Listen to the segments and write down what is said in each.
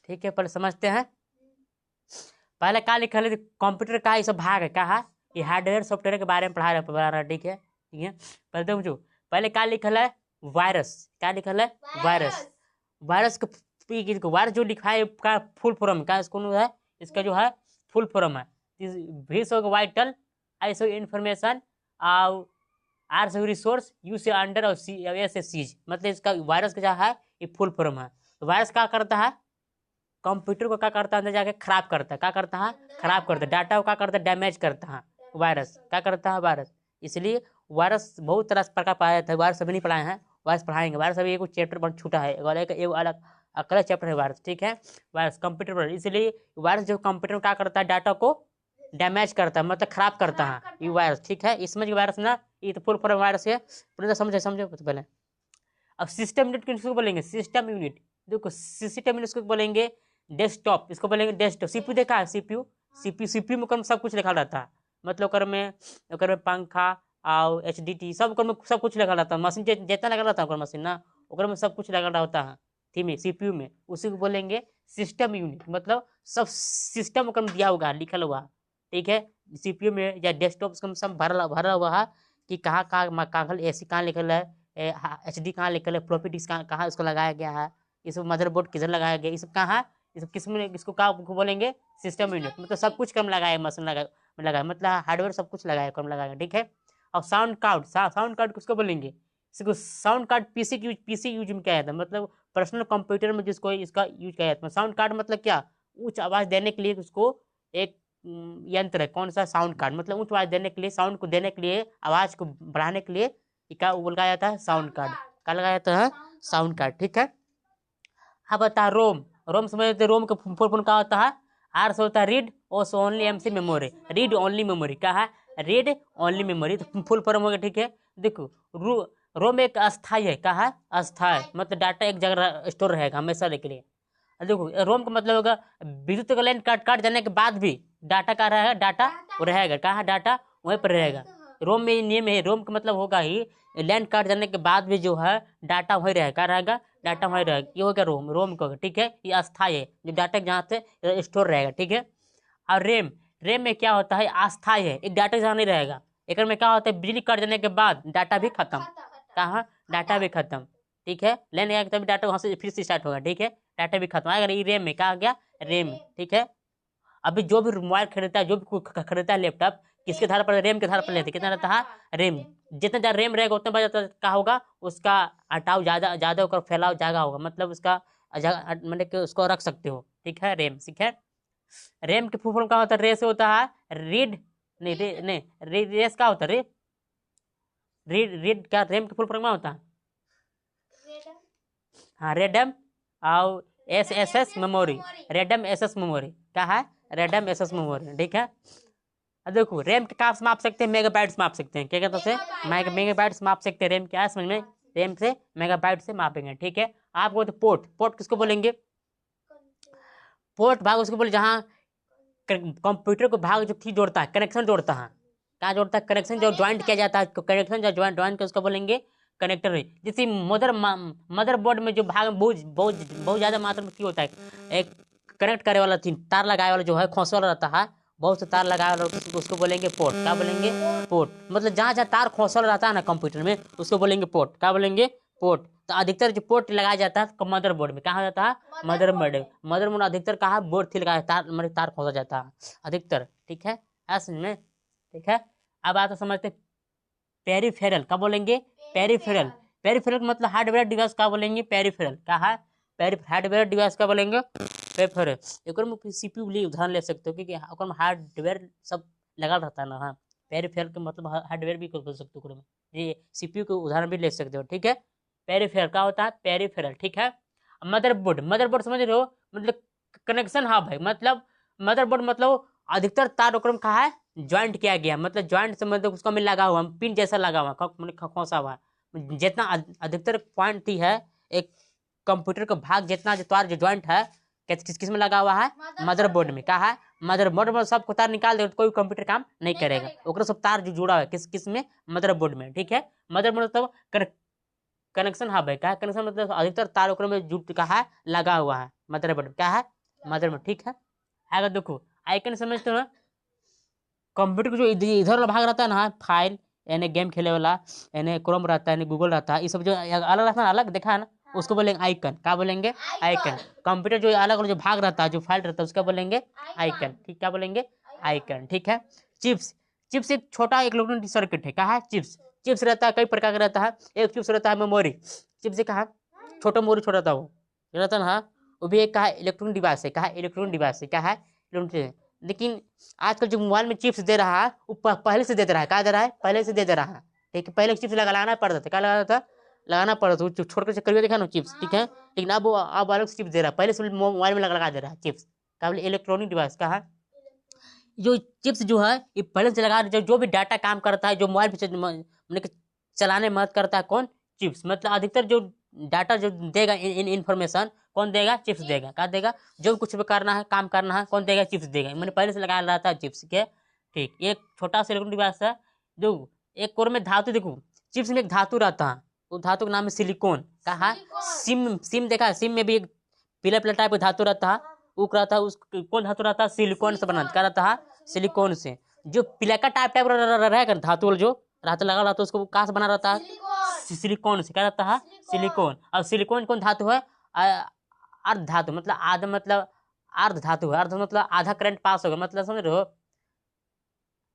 ठीक है, पहले समझते हैं। पहले क्या लिखा है, कंप्यूटर का ये सब भाग है, कहा ये हार्डवेयर सॉफ्टवेयर के बारे में पढ़ा रहा, ठीक है। ठीक है, पहले तो मुझे पहले क्या लिखल है, वायरस। क्या लिखल है, वायरस। वायरस को वायरस जो लिखा है का फुल फॉर्म का इसको है, इसका जो है फुल फॉर्म है वाइटल ऐसो इन्फॉर्मेशन आर सो रिसोर्स यू से अंडर और ऐसे सीज, मतलब इसका वायरस का जो है ये फुल फॉर्म है। तो वायरस क्या करता है, कंप्यूटर को क्या करता है, अंदर जाके खराब करता है। क्या करता है, खराब करता है। डाटा को क्या करता है, डैमेज करता है। वायरस क्या करता है, वायरस। इसलिए वायरस बहुत तरह से प्रकार पाया जाता है। वायरस अभी नहीं पढ़ाए हैं, वायरस पढ़ाएंगे। वायरस अभी एक चैप्टर पर छूटा है, एक अलग अगला चैप्टर है वायरस, ठीक है। वायरस कंप्यूटर पर, इसलिए वायरस जो कंप्यूटर में क्या करता है, डाटा को डैमेज करता है, मतलब खराब करता है ये वायरस, ठीक है। इसमें वायरस ना, ये तो फुल फॉर्म वायरस है, पूरा समझे समझो पहले। अब सिस्टम यूनिट किसको बोलेंगे, सिस्टम यूनिट। देखो सिस्टम यूनिट इसको बोलेंगे डेस्कटॉप, इसको बोलेंगे डेस्कटॉप। सीपीयू देखा है, सीपीयू सीपीयू में कर सब कुछ लिखा रहता है, मतलब ओकर में पंखा और एचडीटी सब ओकर में सब कुछ लगा रहता है। मशीन जितना लगा रहता है ओकर मशीन ना, ओकर में सब कुछ लगा होता है, थी में सीपीयू में, उसी को बोलेंगे सिस्टम यूनिट। मतलब सब सिस्टम ओकर में दिया होगा, लिखल हुआ, ठीक है। सीपीयू में या डेस्कटॉप में सब भरा हुआ है कि कहाँ कहाँ एसी कहाँ लिखल है, एच डी कहाँ लिखल है, फ्लॉपी डिस्क कहाँ इसको लगाया गया है, ये सब मदरबोर्ड किधर लगाया गया, ये सब कहाँ, ये सब किस में, इसको क्या बोलेंगे, सिस्टम यूनिट। मतलब सब कुछ कम लगाया, मशीन लगाया, मतलब हार्डवेयर सब कुछ लगाया, कम लगाया, ठीक है। और साउंड कार्ड, साउंड कार्ड किसको बोलेंगे, इसको साउंड कार्ड पीसी यूज में किया जाता है, मतलब पर्सनल कंप्यूटर में जिसको इसका यूज किया जाता है। साउंड कार्ड मतलब क्या, उच्च आवाज देने के लिए उसको एक यंत्र है। कौन सा, साउंड कार्ड, मतलब उच्च आवाज देने के लिए, साउंड को देने के लिए, आवाज को बढ़ाने के लिए क्या लगाया जाता है, साउंड कार्ड। क्या लगाया जाता है, साउंड कार्ड, ठीक है। हाँ बता, रोम। रोम समझते, रोम का फुल फॉर्म क्या होता है, आर से होता है रीड, ओ से ओनली, एम से मेमोरी, रीड ओनली मेमोरी। क्या है, रीड ओनली मेमोरी, तो फुल फॉर्म हो गया, ठीक है। देखो रोम एक अस्थाई है, क्या है, अस्थाई, मतलब डाटा एक जगह स्टोर रहेगा हमेशा के लिए। देखो रोम का मतलब होगा विद्युत का लाइन काट जाने के बाद भी डाटा का रहेगा, डाटा वो रहेगा, कहाँ डाटा वहीं पर रहेगा। रोम में नियम है, रोम का मतलब होगा ही लाइन काट जाने के बाद भी जो है डाटा वहीं रहेगा, क्या रहेगा, डाटा वहीं रहेगा, ये हो गया रोम। रोम का, ठीक है, ये अस्थाई है, जो डाटा जहाँ से स्टोर रहेगा, ठीक है। और रेम, रेम में क्या होता है, अस्थाई है, एक डाटा जहाँ नहीं रहेगा। एक में क्या होता है, बिजली कट जाने के बाद डाटा भी खत्म, कहाँ, डाटा भी खत्म, ठीक है। लाइन आएगा तभी डाटा वहाँ से फिर से स्टार्ट होगा, ठीक है, डाटा भी खत्म आएगा। ये रेम में क्या आ गया, रेम, ठीक है। अभी जो भी मोबाइल खरीदता है, जो भी खरीदता है लैपटॉप, किसके आधार पर, रेम के आधार पर लेते, कितना रहता है, रेम। जितना ज़्यादा रेम रहेगा उतना बड़ा क्या होगा, उसका हटाव ज़्यादा ज़्यादा होकर फैलाव ज़्यादा होगा, मतलब उसका मतलब कि उसको रख सकते हो, ठीक है, रेम, ठीक है। रेम के फुल फॉर्म क्या होता है, रे से होता है रीड, नहीं रे नहीं, रेस क्या होता है, रीड क्या, रेम के फुल फॉर्म क्या होता है, हाँ रेडम, और S memory, redeem S memory, क्या है, रेडम एस मेमोरी, ठीक है। अब देखो रैम के क्या माप सकते हैं, मेगाबाइट्स माप सकते हैं, क्या कहते हैं, मेगाबाइट्स माप सकते हैं। रैम क्या है समझ में, रैम से मेगाबाइट से मापेंगे, ठीक है। आप बोलते पोर्ट, पोर्ट किसको बोलेंगे, पोर्ट भाग उसको बोले जहाँ कंप्यूटर को भाग जो चीज जोड़ता है, कनेक्शन जोड़ता है, क्या जोड़ता है, कनेक्शन जो ज्वाइंट किया जाता है, कनेक्शन जो ज्वाइंट के उसको बोलेंगे कनेक्टर है। जैसे मदरबोर्ड में जो भाग बहुत ज़्यादा मात्रा में होता है, एक कनेक्ट करे वाला चीज, तार लगाए वाला जो है, खोसे वाला रहता है, बहुत से तार लगाए वाला, उसको बोलेंगे पोर्ट। क्या बोलेंगे, पोर्ट। मतलब जहाँ जहाँ तार खोसे वाला रहता है ना कंप्यूटर में, उसको बोलेंगे पोर्ट। क्या बोलेंगे, पोर्ट। तो अधिकतर जो पोर्ट लगाया जाता है मदरबोर्ड में, कहाँ जाता है, मदरबोर्ड अधिकतर कहा, बोर्ड थी लगाया, तार मतलब तार खोसा जाता है अधिकतर, ठीक है, ऐसे में, ठीक है। अब आता समझते पेरीफेरल, क्या बोलेंगे, पेरीफेरल। पेरीफेरल मतलब हार्डवेयर डिवाइस का बोलेंगे, पेरीफेरल। क्या है, हार्डवेयर डिवाइस का बोलेंगे, पेरीफेरल। एक में सीपीयू लिए उदाहरण ले सकते हो, क्योंकि हार्डवेयर सब लगा रहता है ना, हाँ। पेरीफेरल का मतलब हार्डवेयर भी बोल सकते हो, ये सीपीयू के उदाहरण भी ले सकते हो, ठीक है। पेरीफेरल क्या होता है, पेरीफेरल, ठीक है। मदरबोर्ड, मदरबोर्ड समझ रहे हो, मतलब कनेक्शन हब है, मतलब मदरबोर्ड मतलब अधिकतर तार ओकर में कहा है, ज्वाइंट किया गया, मतलब ज्वाइंट से मतलब उसका में लगा हुआ, पिन जैसा लगा हुआ, खोसा हुआ, जितना अधिकतर पॉइंट थी है एक कंप्यूटर का भाग, जितना जो तार जो ज्वाइंट है किस किस में लगा हुआ है, मदरबोर्ड में। क्या है, मदरबोर्ड में सबको तार निकाल दे तो कोई कंप्यूटर काम नहीं करेगा, ओकरा सब तार जो जुड़ा हुआ है किस किस में, मदरबोर्ड में, ठीक है। मदरबोर्ड मतलब कनेक्शन हब है, क्या है, कनेक्शन मतलब अधिकतर तार ओकरे में जुट का है, लगा हुआ है, मदरबोर्ड क्या है, मदर में, ठीक है। अगर देखो आइकन समझते हो ना, कंप्यूटर का जो इधर वाला भाग रहता है ना, फाइल यानी गेम खेले वाला, यानी क्रोम रहता है, यानी गूगल रहता है, ये सब जो अलग रहता है, अलग देखा है ना, उसको बोलेंगे आइकन। क्या बोलेंगे? आइकन। कंप्यूटर जो अलग अलग जो भाग रहता है, जो फाइल रहता है, उसका बोलेंगे आइकन, ठीक। क्या बोलेंगे? आइकन, ठीक है। चिप्स, चिप्स एक छोटा इलेक्ट्रॉनिक सर्किट है। कहा है? चिप्स। चिप्स रहता है कई प्रकार का रहता है। एक चिप्स रहता है मेमोरी, चिप्स से कहा छोटा मेमोरी छोटा रहता है, वो रहता है ना, वो भी एक कहा इलेक्ट्रॉनिक डिवाइस है। कहा इलेक्ट्रॉनिक डिवाइस है। क्या है? इलेक्ट्रॉनिक। लेकिन आजकल जो मोबाइल में चिप्स दे रहा है, वो पहले से दे दे रहा है। क्या दे रहा है? पहले से दे दे रहा है, ठीक है। पहले चिप्स लगाना पड़ता था। क्या लगाना था? लगाना पड़ता था, छोड़ कर करिए देखा ना चिप्स, ठीक है। लेकिन अब वो अब अलग से चिप्स दे रहा है, पहले से मोबाइल में लगा दे रहा है चिप्स। क्या बोले? Electronic device. का है जो चिप्स जो है ये पहले से लगा, जो भी डाटा काम करता है, जो मोबाइल पे मतलब कि चलाने में मदद करता है, कौन? चिप्स। मतलब अधिकतर जो डाटा जो देगा इन्फॉर्मेशन, कौन देगा? चिप्स देगा। क्या देगा? जो कुछ भी करना है, काम करना है, कौन देगा? चिप्स देगा। मैंने पहले से लगा रहा था चिप्स के, ठीक। एक छोटा सा इलेक्ट्रॉनिक डिवाइस है। जो एक कोर में धातु, देखो चिप्स में एक धातु रहता है, वो धातु का नाम है सिलिकॉन। कहा? सिम। सिम देखा है? सिम में भी एक पीला पीला टाइप का धातु रहता है, वो रहता है, उस कौन धातु रहता है? सिलिकॉन से बना। क्या रहता है? सिलिकॉन से। जो पिलका टाइप टाइप रहेगा धातु जो रहता लगा रहता है, उसको कहाँ से बना रहता है? सिलिकॉन से। क्या रहता है? सिलिकॉन। और सिलिकॉन कौन धातु है? अर्ध धातु, मतलब आधा, मतलब अर्ध धातु है। अर्ध मतलब आधा करंट पास होगा, मतलब समझ रहे हो?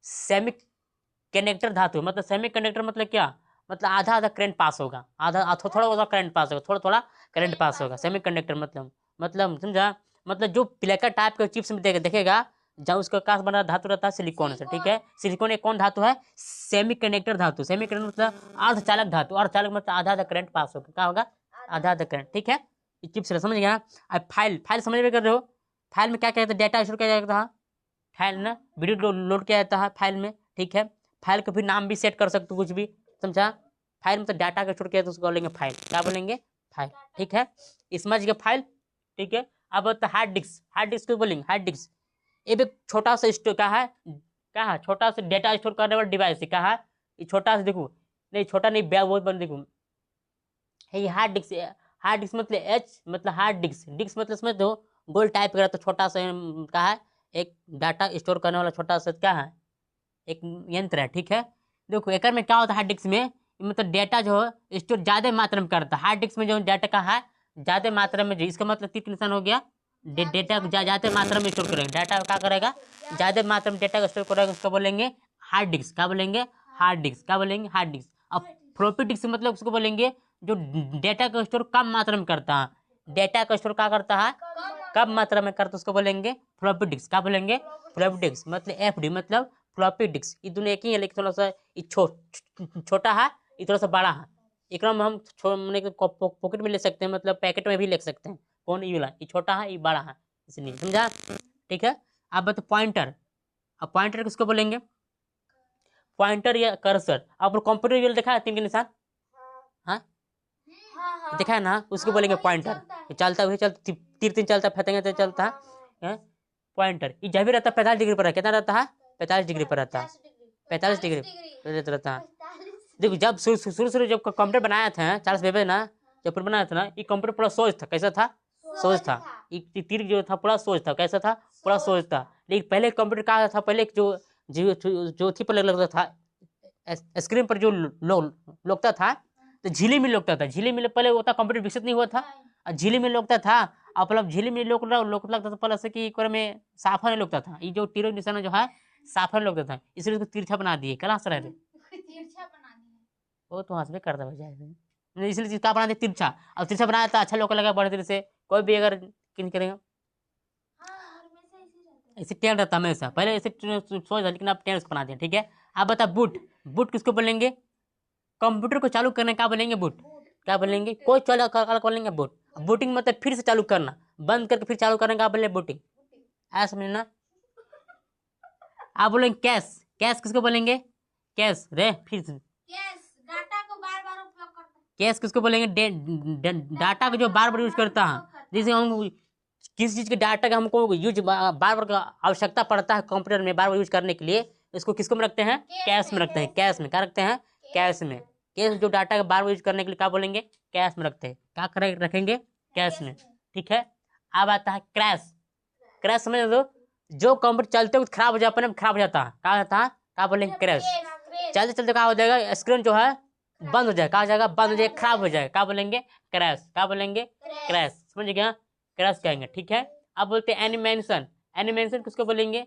सेमी कंडक्टर धातु, मतलब सेमी कंडक्टर मतलब क्या? मतलब आधा आधा करंट पास होगा, आधा थोड़ा थोड़ा करंट पास होगा, थोड़ा थोड़ा करंट पास होगा। सेमी कंडक्टर मतलब समझा? मतलब जो प्लेकर टाइप के चिप्स में देखेगा, जहाँ उसका काश बना धातु रहता है सिलिकॉन से, ठीक है। सिलिकॉन एक कौन धातु है? सेमी कंडक्टर धातु। सेमी कंडक्टर मतलब अर्धचालक धातु। अर्धचालक मतलब आधा आधा करंट पास होगा। क्या होगा? आधा आधा करंट, ठीक है। ये चिप्स समझ गया। अब फाइल, फाइल समझ में कर रहे हो? फाइल में क्या कहते हैं? डेटा स्टोर किया जाता है, फाइल ना, वीडियो लोड किया जाता है फाइल में, ठीक है। फाइल का फिर नाम भी सेट कर सकते हो, कुछ भी, समझा? फाइल मतलब डाटा का स्टोर किया तो उसको बोलेंगे फाइल। क्या बोलेंगे? फाइल, ठीक है। समझ गए फाइल, ठीक है। अब होता है हार्ड डिस्क। हार्ड डिस्क को बोलेंगे हार्ड डिस्क। ये भी छोटा सा स्टोर का है, क्या है? छोटा सा डेटा स्टोर करने वाला डिवाइस है। क्या है? ये छोटा सा, देखो नहीं छोटा नहीं, बैग बहुत बड़ा, देखो ये हार्ड डिस्क। हार्ड डिस्क मतलब एच मतलब हार्ड डिस्क। डिस्क मतलब समझ दो, गोल टाइप का रहता, छोटा सा, क्या है? एक डाटा स्टोर करने वाला छोटा सा, क्या है? एक यंत्र है, ठीक है। देखो एक में क्या होता है? हार्ड डिस्क में मतलब डेटा जो है स्टोर ज्यादा मात्रा में करता है। हार्ड डिस्क में जो डेटा का है ज्यादा मात्रा में, जो इसका मतलब तीन निशान हो गया, डेटा ज्यादा मात्रा में स्टोर करेगा। डाटा क्या करेगा? ज्यादा मात्रा में डेटा का स्टोर करेगा, उसको बोलेंगे हार्ड डिस्क। क्या बोलेंगे? Hard disk. क्या बोलेंगे? Hard disk. अब फ्लॉपी डिस्क मतलब उसको बोलेंगे जो डेटा का स्टोर कम मात्रा में करता है। डेटा का स्टोर क्या करता है? कम मात्रा में करता है, उसको बोलेंगे फ्लॉपी डिस्क। क्या बोलेंगे? Floppy disk. मतलब एफडी मतलब फ्लॉपी डिस्क। ये दोनों एक ही है, लेकिन थोड़ा सा छोटा है, ये थोड़ा सा बड़ा है। एक में हम पॉकेट में ले सकते हैं, मतलब पैकेट में भी ले सकते हैं। कौन? ये वाला, ये छोटा है, ये बड़ा है, इसलिए, समझा? ठीक है। अब बता पॉइंटर। अब पॉइंटर किसको बोलेंगे? पॉइंटर या कर्सर। अब कंप्यूटर ये देखा है तीन के निशान, हाँ देखा है ना, उसको बोलेंगे पॉइंटर। चलता वही चलता, तीर तीन चलता, फतेंगे चलता है पॉइंटर। ये जब भी रहता है 45 डिग्री पर, कितना रहता है? 45 डिग्री पर रहता है, 45 डिग्री रहता है। देखो जब शुरू जब कंप्यूटर बनाया था चार्ल्स बेबेज ना, जब बनाया था ना, ये कंप्यूटर पूरा सोच था। कैसा था? सोच था। ये तीर जो था पूरा सोच था। कैसा था? पूरा सोच था। लेकिन पहले कंप्यूटर क्या था? पहले जो थी पहले लगता था स्क्रीन पर, जो लोकता था, तो झिल्ली में लोकता था। झिल्ली में पहले होता, कंप्यूटर विकसित नहीं हुआ था, और झिल्ली में लोकता था। और मतलब झिल्ली में लोक लगता था पहले से कि एक में साफा नहीं लोकता था। ये जो तीर निशान जो है साफा नहीं लोकता था, इसलिए उसको तिरछा बना दिए। क्या रहे वो तो हंसबे करता भाई, इसलिए क्या बना दिया? तिरछा। अब तिरछा बनाया था, अच्छा लोग लगा बड़े देर से, कोई भी अगर किन करेगा ऐसे टेन रहता हमेशा। पहले ऐसे सोच था, लेकिन अब टेन बना दिया, ठीक है। आप बता बूट। बूट किसको बोलेंगे? कंप्यूटर को चालू करने का बोलेंगे बूट। क्या बोलेंगे? कोई चालू कर बोलेंगे बूट। बूटिंग मतलब फिर से चालू करना, बंद करके फिर चालू करने का बोलेंगे बूटिंग। ऐसा समझना। आप बोलेंगे कैश। कैश किसको बोलेंगे? कैश रे, फिर से कैश किसको बोलेंगे? डाटा को जो बार बार यूज करता है, जैसे हम किसी चीज के डाटा का हमको यूज बार बार का आवश्यकता पड़ता है कंप्यूटर में बार बार यूज करने के लिए, इसको किसको में रखते हैं? कैश में रखते हैं। कैश में क्या रखते हैं? कैश में। कैश जो डाटा का बार बार यूज करने के लिए क्या बोलेंगे? कैश में रखते हैं। क्या रखेंगे? कैश में, ठीक है। अब आता है क्रैश। क्रैश समझ लो, जो कंप्यूटर चलते हुए खराब हो जाए, अपने खराब हो जाता है, क्या होता है, क्या बोलेंगे, क्रैश। चलते चलते क्या हो जाएगा, स्क्रीन जो है बंद हो जाएगा, क्या हो जाएगा, बंद हो जाएगा, खराब हो जाएगा, क्या बोलेंगे, क्रैश। क्या बोलेंगे, क्रैश। समझ गया, क्रैश कहेंगे, ठीक है। अब बोलते हैं एनिमेशन। एनिमेशन किसको बोलेंगे,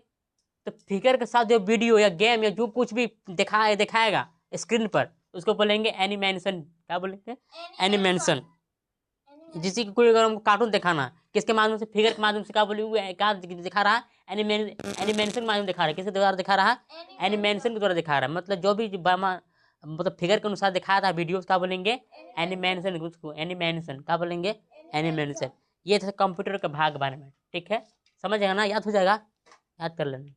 तो फिगर के साथ जो वीडियो या गेम या जो कुछ भी दिखाएगा स्क्रीन पर, उसको बोलेंगे एनिमेशन। क्या बोलेंगे, एनिमेशन। जिससे कि कोई अगर हमको कार्टून दिखाना, किसके माध्यम से, फिगर के माध्यम से, क्या बोले, क्या दिखा रहा है, एनिमेशन के माध्यम दिखा रहा है, किसके द्वारा दिखा रहा है, एनिमेशन के द्वारा दिखा रहा है। मतलब जो भी मतलब फिगर के अनुसार दिखाया था वीडियो, क्या बोलेंगे, एनिमेशन। उसको एनिमेशन क्या बोलेंगे, एनिमेशन। ये था कंप्यूटर के भाग के बारे में, ठीक है। समझ जाएगा ना, याद हो जाएगा, याद कर लेना।